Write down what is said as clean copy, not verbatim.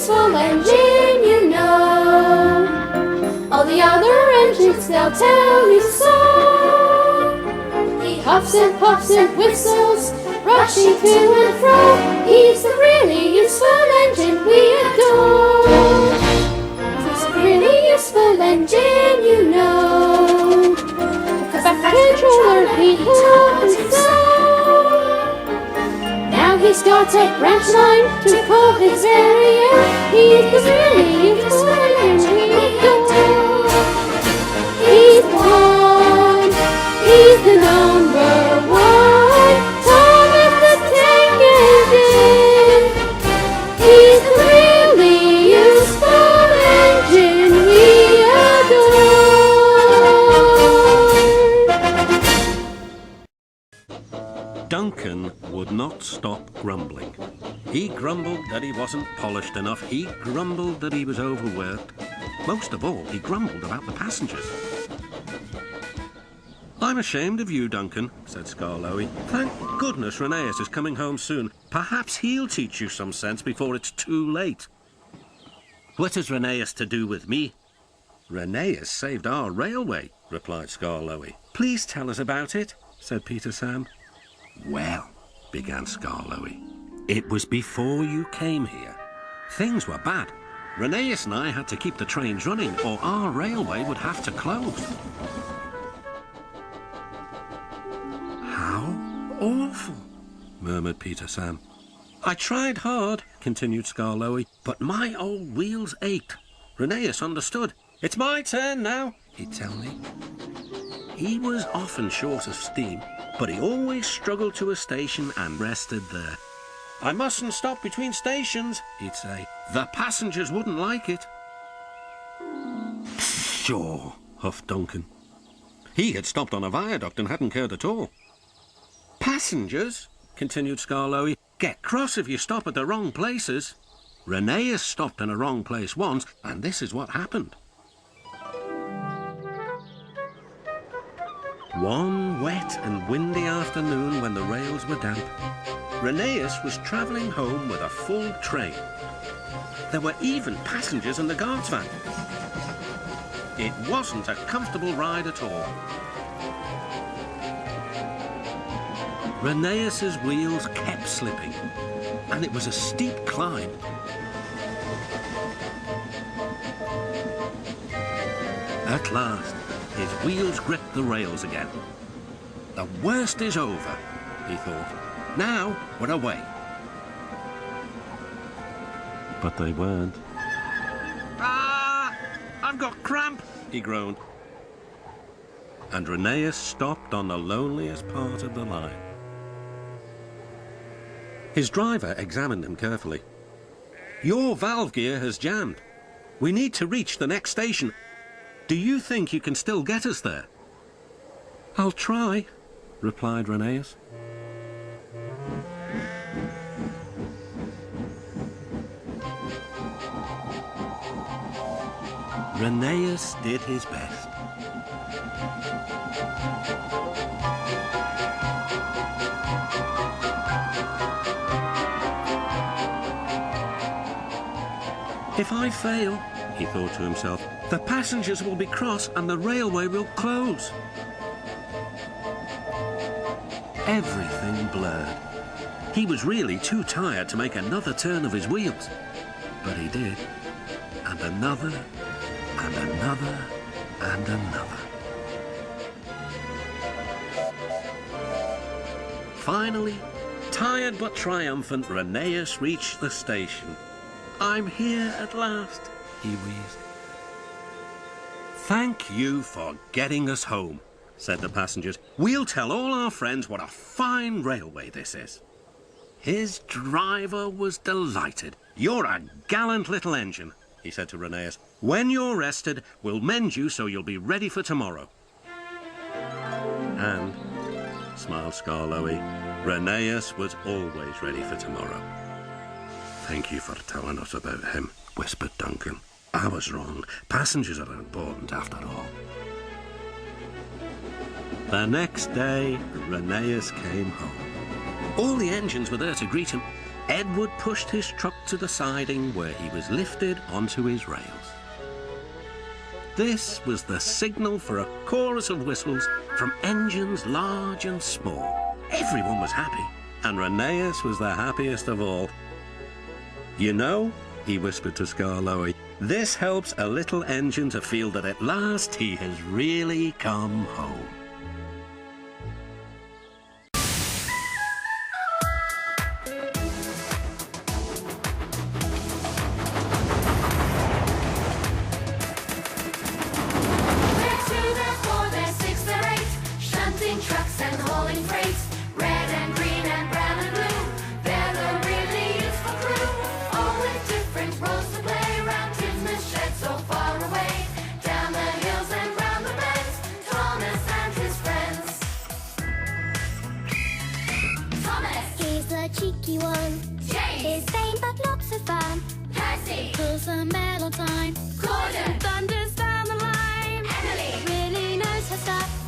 useful engine, you know. All the other engines, they'll tell you so. He huffs and puffs and whistles, rushing to and fro. He's the really useful engine we adore. He's a really useful engine, you know. The back controller he loves so. Now he's got a branch line to pull his very own. He's the really useful engine we adore. He's the one. He's the number one. Thomas the Tank Engine. He's the really useful engine we adore. Duncan would not stop grumbling. He grumbled that he wasn't polished enough. He grumbled that he was overworked. Most of all, he grumbled about the passengers. "I'm ashamed of you, Duncan," said Skarloey. "Thank goodness Reneus is coming home soon. Perhaps he'll teach you some sense before it's too late." "What has Reneus to do with me?" "Reneus saved our railway," replied Skarloey. "Please tell us about it," said Peter Sam. "Well," began Skarloey, "it was before you came here. Things were bad. Reneus and I had to keep the trains running, or our railway would have to close." "How awful," murmured Peter Sam. "I tried hard," continued Skarloey, "but my old wheels ached. Reneus understood. 'It's my turn now,' he'd tell me. He was often short of steam, but he always struggled to a station and rested there. 'I mustn't stop between stations,' he'd say. 'The passengers wouldn't like it.'" "Sure," huffed Duncan. He had stopped on a viaduct and hadn't cared at all. "Passengers," continued Skarloey, "get cross if you stop at the wrong places. Reneus stopped in a wrong place once, and this is what happened. One wet and windy afternoon when the rails were damp, Reneus was travelling home with a full train. There were even passengers in the guard's van. It wasn't a comfortable ride at all. Reneus's wheels kept slipping, and it was a steep climb. At last, his wheels gripped the rails again. "The worst is over," he thought. "Now we're away." But they weren't. "Ah! I've got cramp!" he groaned. And Reneus stopped on the loneliest part of the line. His driver examined him carefully. "Your valve gear has jammed. We need to reach the next station. Do you think you can still get us there?" "I'll try," replied Reneus. Reneus did his best. "If I fail," he thought to himself, "the passengers will be cross and the railway will close." Everything blurred. He was really too tired to make another turn of his wheels. But he did. And another, and another, and another. Finally, tired but triumphant, Reneus reached the station. "I'm here at last," he wheezed. "Thank you for getting us home," said the passengers. "We'll tell all our friends what a fine railway this is." His driver was delighted. "You're a gallant little engine," he said to Reneus. "When you're rested, we'll mend you so you'll be ready for tomorrow." And, smiled Skarloey, Reneus was always ready for tomorrow. "Thank you for telling us about him," whispered Duncan. "I was wrong. Passengers are important after all." The next day, Reneus came home. All the engines were there to greet him. Edward pushed his truck to the siding where he was lifted onto his rails. This was the signal for a chorus of whistles from engines large and small. Everyone was happy, and Rheneas was the happiest of all. You know, he whispered to Skarloey, this helps a little engine to feel that at last he has really come home. Trucks and hauling freight, red and green and brown and blue. They're the really useful crew, all with different roles to play. Round Christmas shed so far away, down the hills and round the bends, Thomas and his friends. Thomas, He's the cheeky one. James, He's vain but lots of fun. Percy, Pulls a mail on time. Gordon, Thunders down the line. Emily, Really knows her stuff.